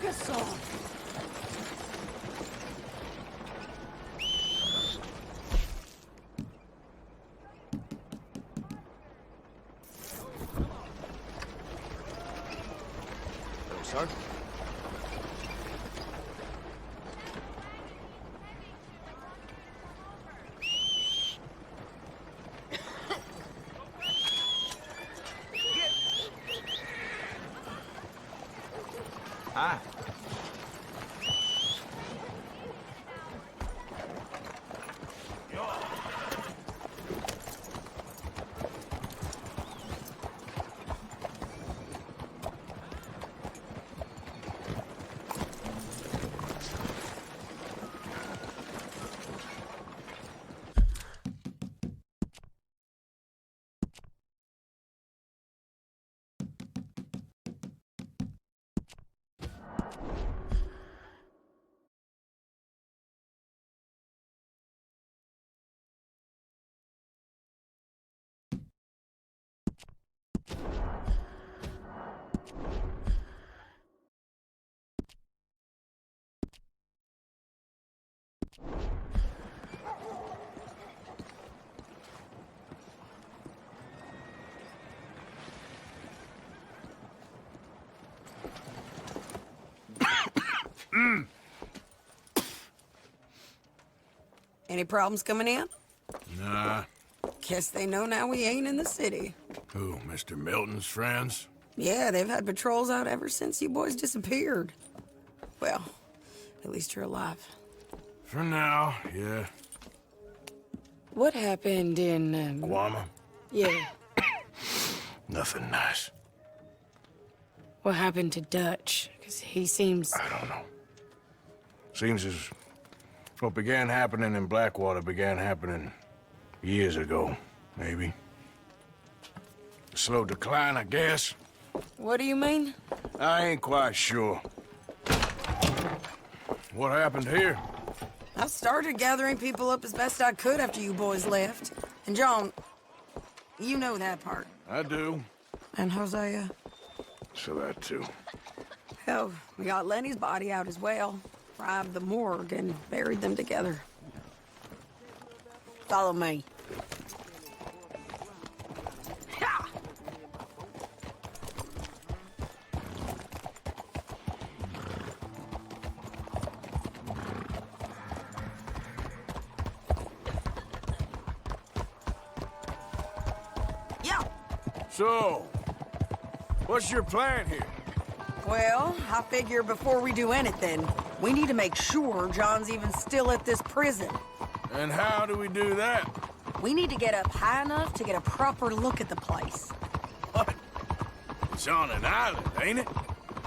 a song. Hello, son. Hi. Any problems coming in? Nah. Guess they know now we ain't in the city. Who, Mr. Milton's friends? Yeah, they've had patrols out ever since you boys disappeared. Well, at least you're alive. For now, yeah. What happened in, Guama? Yeah. Nothing nice. What happened to Dutch? Because he seems... I don't know. Seems as what began happening in Blackwater began happening years ago, maybe. A slow decline, I guess. What do you mean? I ain't quite sure. What happened here? I started gathering people up as best I could after you boys left. And John, you know that part. I do. And Hosea? So that too. Hell, we got Lenny's body out as well. Robbed the morgue and buried them together. Follow me. Ha! Yeah. So, what's your plan here? Well, I figure before we do anything, we need to make sure John's even still at this prison. And how do we do that? We need to get up high enough to get a proper look at the place. What? It's on an island, ain't it?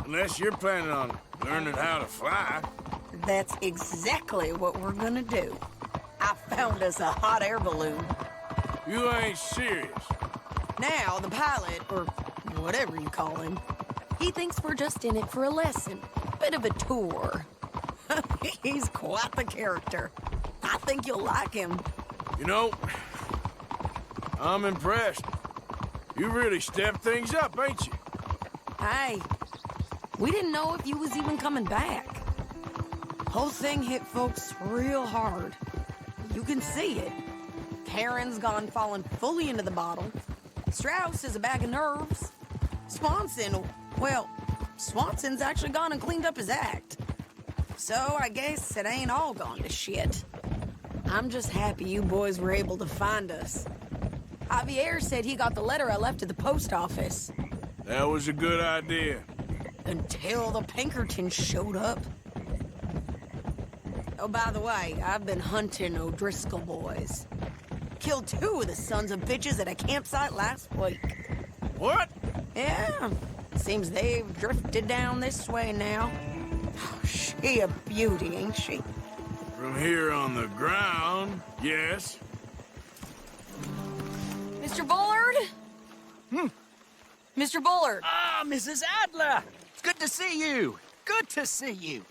Unless you're planning on learning how to fly. That's exactly what we're gonna do. I found us a hot air balloon. You ain't serious. Now, the pilot, or whatever you call him, he thinks we're just in it for a lesson. Bit of a tour. He's quite the character. I think you'll like him. You know, I'm impressed. You really stepped things up, ain't you? Hey, we didn't know if you was even coming back. Whole thing hit folks real hard. You can see it. Karen's gone falling fully into the bottle. Strauss is a bag of nerves. Swanson, well, Swanson's actually gone and cleaned up his act. So I guess it ain't all gone to shit. I'm just happy you boys were able to find us. Javier said he got the letter I left at the post office. That was a good idea. Until the Pinkertons showed up. Oh, by the way, I've been hunting O'Driscoll boys. Killed 2 of the sons of bitches at a campsite last week. What? Yeah, seems they've drifted down this way now. Oh, she a beauty, ain't she? From here on the ground, yes. Mr. Bullard? Mr. Bullard. Ah, Mrs. Adler! It's good to see you. Good to see you.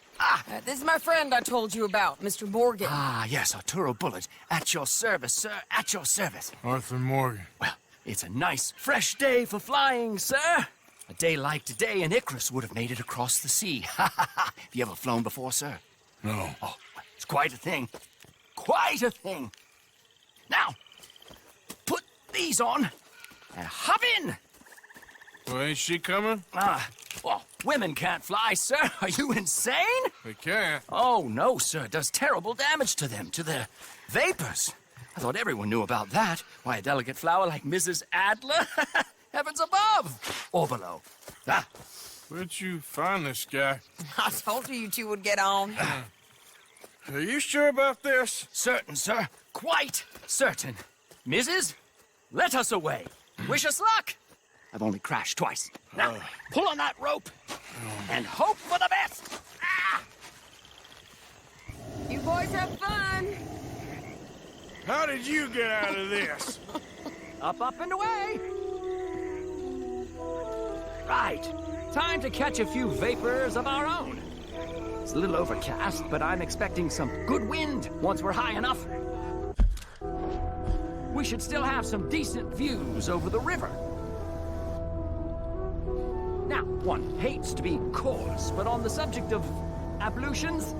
This is my friend I told you about, Mr. Morgan. Ah, yes, Arturo Bullard. At your service, sir. At your service. Arthur Morgan. Well, it's a nice, fresh day for flying, sir. A day like today, an Icarus would have made it across the sea. Have you ever flown before, sir? No. Oh, it's quite a thing. Quite a thing. Now, put these on and hop in. Well, ain't she coming? Well, women can't fly, sir. Are you insane? They can't. Oh, no, sir. It does terrible damage to them, to their vapors. I thought everyone knew about that. Why, a delicate flower like Mrs. Adler? Heavens above or below. Ah, Where'd you find this guy? I told you two would get on. Are you sure about this? certain, sir. Quite certain. Mrs., let us away. Wish us luck. I've only crashed twice. Now, pull on that rope and hope for the best. Ah! You boys have fun. How did you get out of this? Up, up, and away. Right. Time to catch a few vapors of our own. It's a little overcast, but I'm expecting some good wind once we're high enough. We should still have some decent views over the river. Now, one hates to be coarse, but on the subject of ablutions,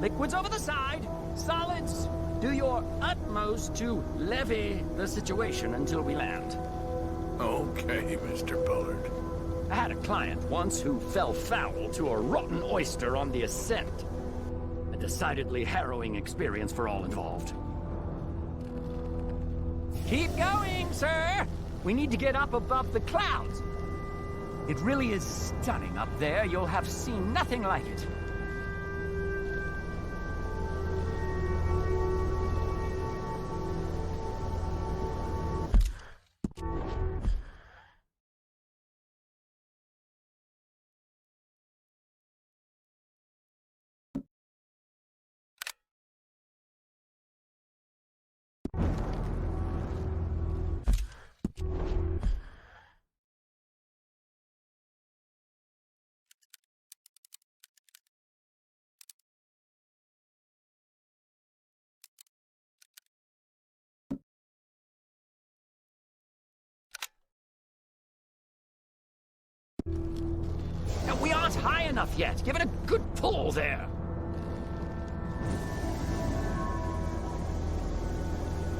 liquids over the side, solids, do your utmost to levy the situation until we land. Okay, Mr. Bullard. I had a client once who fell foul to a rotten oyster on the ascent. A decidedly harrowing experience for all involved. Keep going, sir! We need to get up above the clouds. It really is stunning up there. You'll have seen nothing like it. Now, we aren't high enough yet. Give it a good pull there.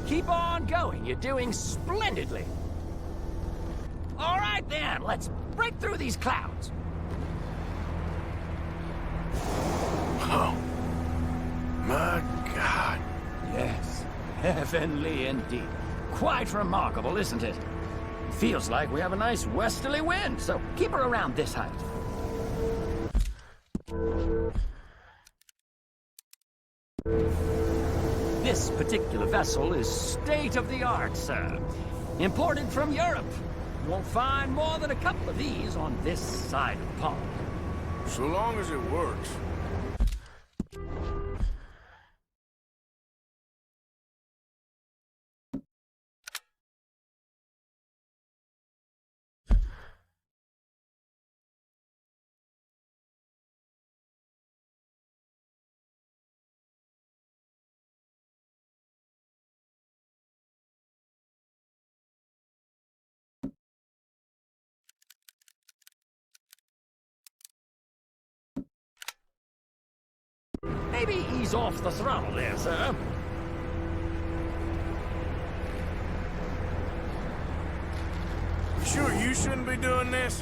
Keep on going. You're doing splendidly. All right, then. Let's break through these clouds. Oh, my God. Yes, heavenly indeed. Quite remarkable, isn't it? Feels like we have a nice westerly wind, so keep her around this height. This particular vessel is state-of-the-art, sir. Imported from Europe. You won't find more than a couple of these on this side of the pond. So long as it works. Maybe ease off the throttle there, sir. You sure you shouldn't be doing this?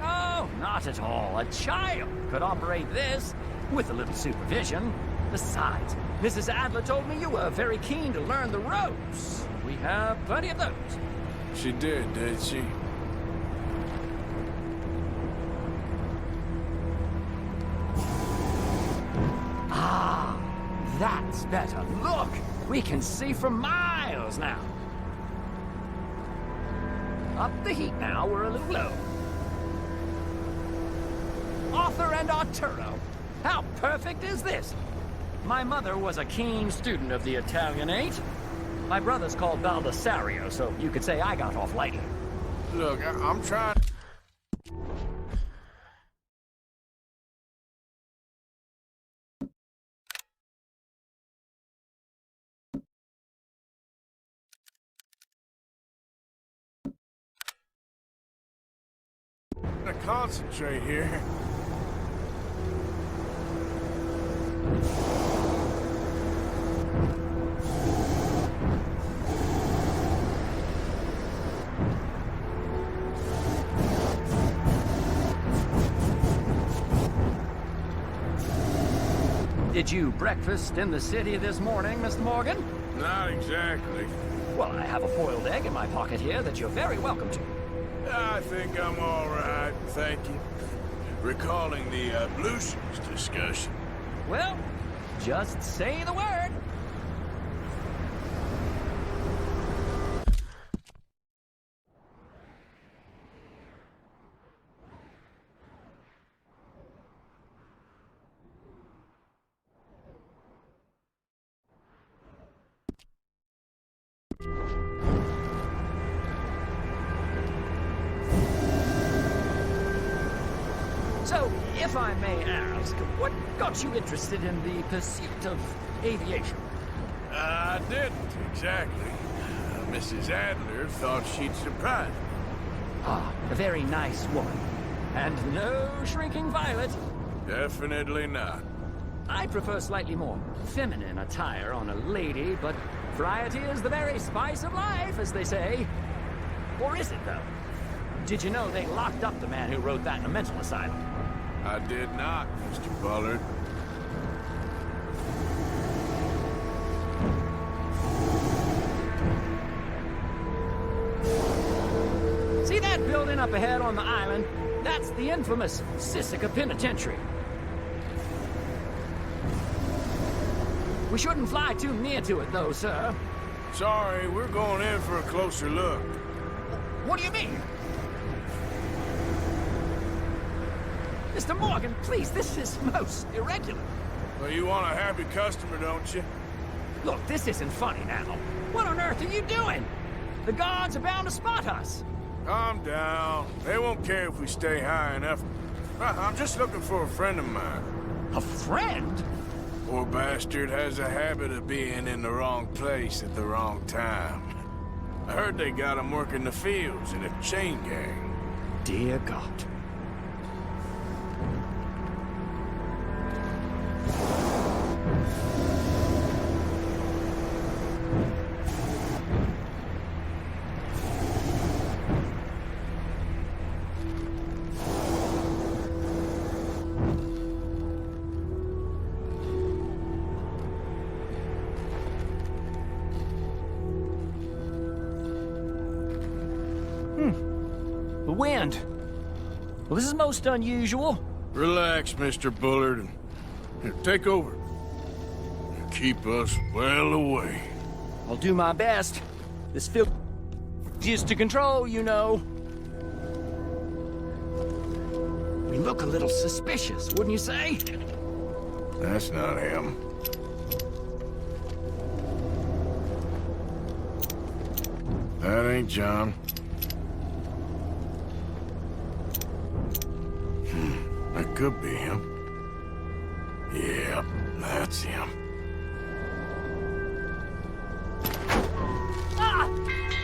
Oh, not at all. A child could operate this with a little supervision. Besides, Mrs. Adler told me you were very keen to learn the ropes. We have plenty of those. She did she? Ah, that's better. Look, we can see for miles now. Up the heat now, we're a little low. Arthur and Arturo. How perfect is this? My mother was a keen student of the Italianate. My brother's called Baldessario, so you could say I got off lightly. Look, I'm trying... starting to concentrate here. Did you breakfast in the city this morning, Mr. Morgan? Not exactly. Well, I have a boiled egg in my pocket here that you're very welcome to. I think I'm all right, thank you. Recalling the ablutions discussion. Well, just say the word. So, if I may ask, what got you interested in the pursuit of aviation? I didn't, exactly. Mrs. Adler thought she'd surprise me. Ah, a very nice woman. And no shrinking violet. Definitely not. I prefer slightly more feminine attire on a lady, but variety is the very spice of life, as they say. Or is it, though? Did you know they locked up the man who wrote that in a mental asylum? I did not, Mr. Bullard. See that building up ahead on the island? That's the infamous Sisika Penitentiary. We shouldn't fly too near to it, though, sir. Sorry, we're going in for a closer look. What do you mean? Mr. Morgan, please, this is most irregular. Well, you want a happy customer, don't you? Look, this isn't funny now. What on earth are you doing? The guards are bound to spot us. Calm down. They won't care if we stay high enough. I'm just looking for a friend of mine. A friend? Poor bastard has a habit of being in the wrong place at the wrong time. I heard they got him working the fields in a chain gang. Dear God. The wind. Well, this is most unusual. Relax, Mr. Bullard, and here, take over. Keep us well away. I'll do my best. This field is to control, you know. We look a little suspicious, wouldn't you say? That's not him. That ain't John. That could be him. Yep, that's him. Ah!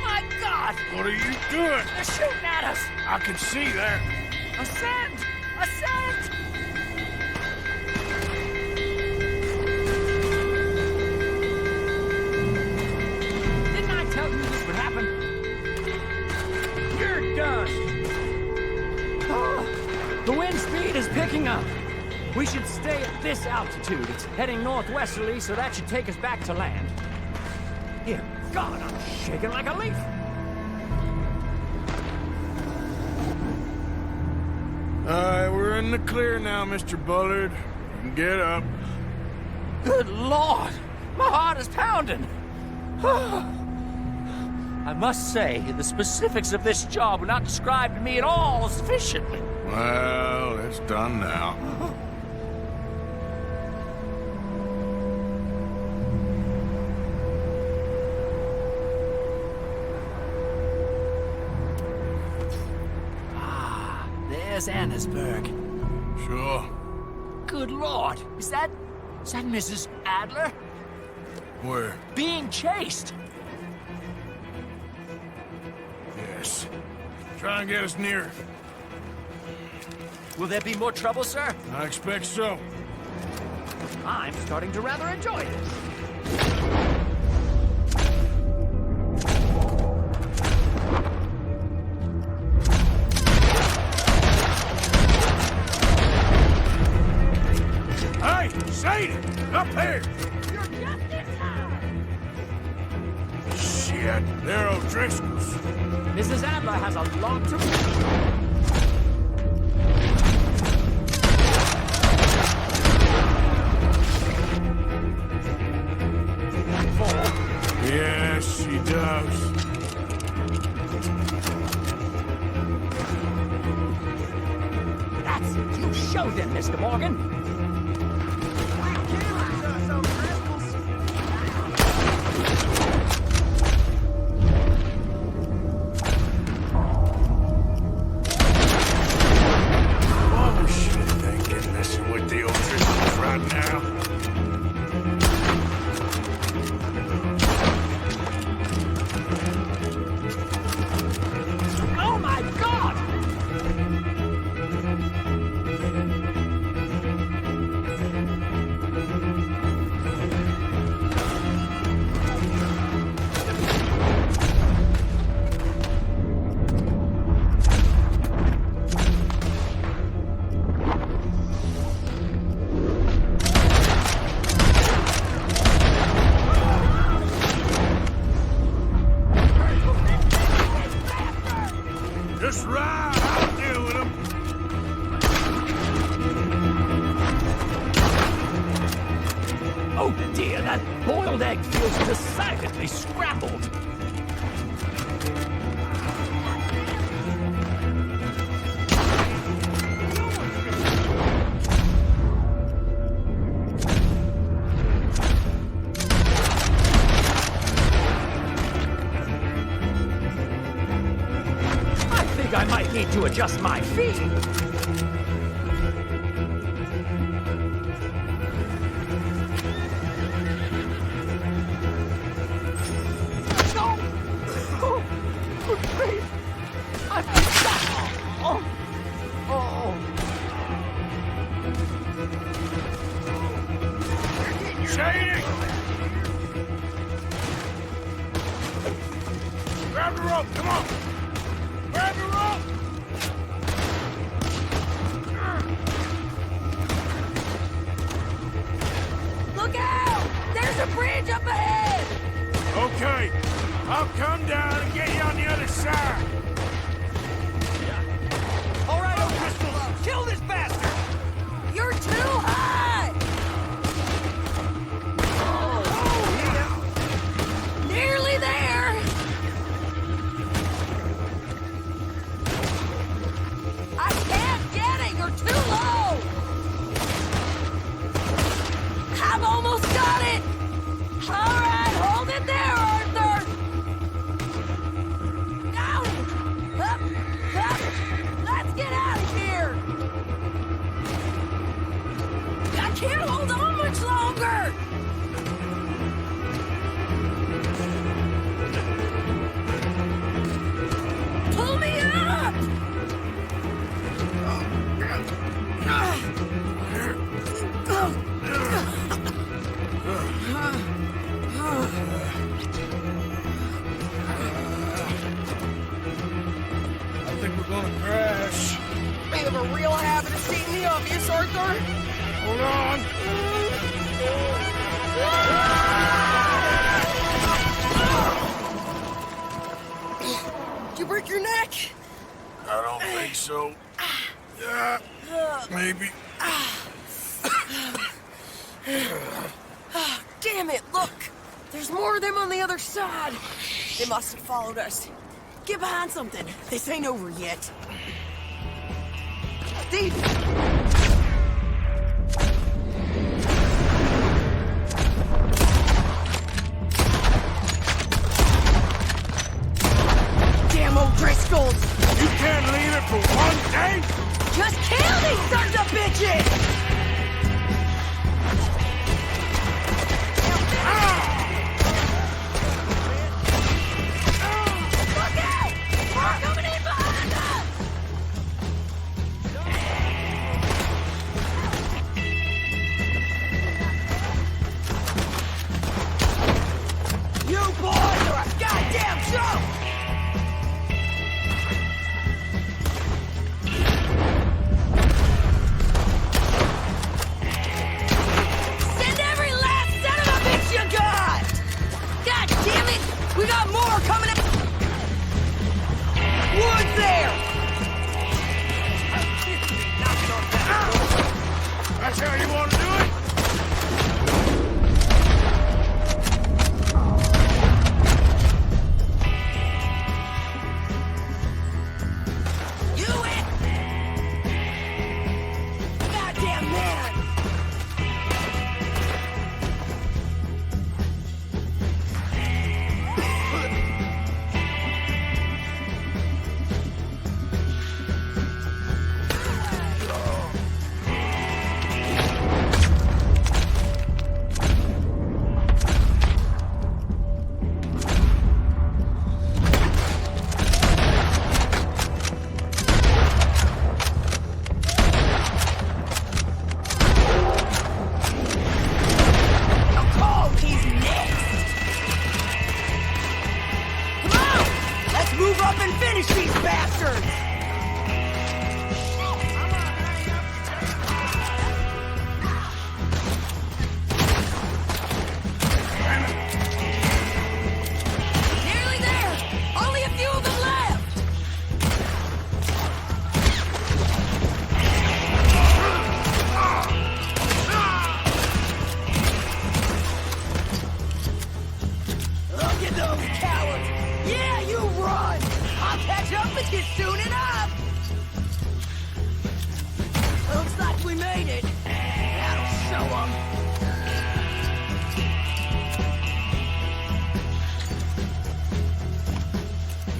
My God! What are you doing? They're shooting at us! I can see that. Ascend! Ascend! Didn't I tell you this would happen? You're done! Oh, the wind speed is picking up. We should stay at this altitude. It's heading northwesterly, so that should take us back to land. Dear God, I'm shaking like a leaf. Alright, we're in the clear now, Mr. Bullard. You can get up. Good Lord! My heart is pounding! I must say, the specifics of this job were not described to me at all sufficiently. Well, it's done now. There's Annesburg. Sure. Good Lord! Is that Mrs. Adler? Where? Being chased! Yes. Try and get us near. Will there be more trouble, sir? I expect so. I'm starting to rather enjoy this. Hey, Sadie! Up here! You're just in time! Shit, they're O'Driscoll's. Mrs. Adler has a lot to... Yes, she does. That's it. You show them, Mr. Morgan. Oh, shit, they ain't getting messing with the O'Driscolls right now. Oh, my God! Just right, I'll deal with them. Oh, dear, that boiled egg feels decidedly scrambled. I think I might need to adjust my feet. No! Oh, good grief! I'm stuck! Oh! Oh! Sadie! Grab the rope, come on! Grab the rope! Look out! There's a bridge up ahead! Okay, I'll come down and get you on the other side. All right, O'Driscoll, kill this bastard! You're too high! Nearly there! I can't get it! You're too low! I've almost got it! All right, hold it there, Arthur! Down! Up! Up! Let's get out of here! I can't hold on much longer! Pull me up! I think we're gonna crash. You have a real habit of seeing the obvious, Arthur. Hold on. Did you break your neck? I don't think so. Yeah, maybe. Damn it, look! There's more of them on the other side. They must have followed us. Get behind something. This ain't over yet. Steve! Damn O'Driscolls! You can't leave it for one day? Just kill these sons of bitches! Look out! More coming in behind us! Finish these bastards! Nearly there! Only a few of them left! Look at those cowards! Yeah, you run! I'll catch up with you soon enough! Looks like we made it. That'll show 'em.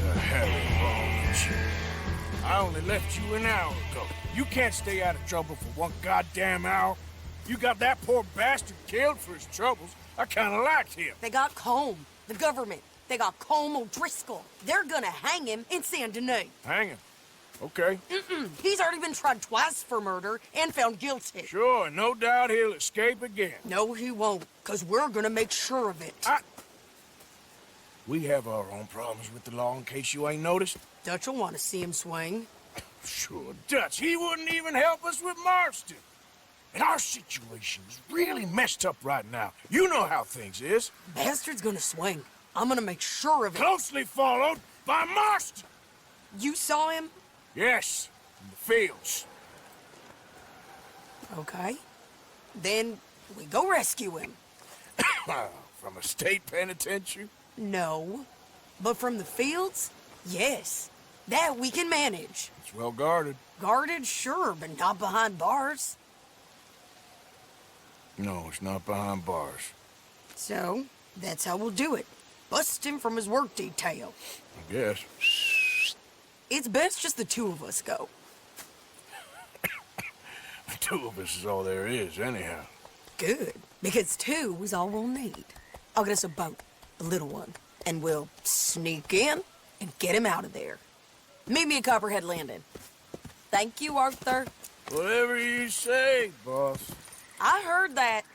The hell is wrong with you? I only left you an hour ago. You can't stay out of trouble for one goddamn hour. You got that poor bastard killed for his troubles. I kinda liked him. They got Combe, the government. They got Combe O'Driscoll. They're gonna hang him in Saint Denis. Hang him. Okay. He's already been tried twice for murder and found guilty. Sure, no doubt he'll escape again. No, he won't, because we're gonna make sure of it. We have our own problems with the law, in case you ain't noticed. Dutch will want to see him swing. Sure, Dutch, he wouldn't even help us with Marston. And our situation is really messed up right now. You know how things is. Bastard's gonna swing. I'm gonna make sure of it. Closely followed by Marston. You saw him? Yes, in the fields. Okay. Then we go rescue him. From a state penitentiary? No. But from the fields? Yes. That we can manage. It's well guarded. Guarded, sure, but not behind bars. No, it's not behind bars. So, that's how we'll do it. Bust him from his work detail. I guess. It's best just the two of us go. The two of us is all there is, anyhow. Good, because two is all we'll need. I'll get us a boat, a little one, and we'll sneak in and get him out of there. Meet me at Copperhead Landing. Thank you, Arthur. Whatever you say, boss. I heard that.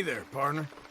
Hey there, partner.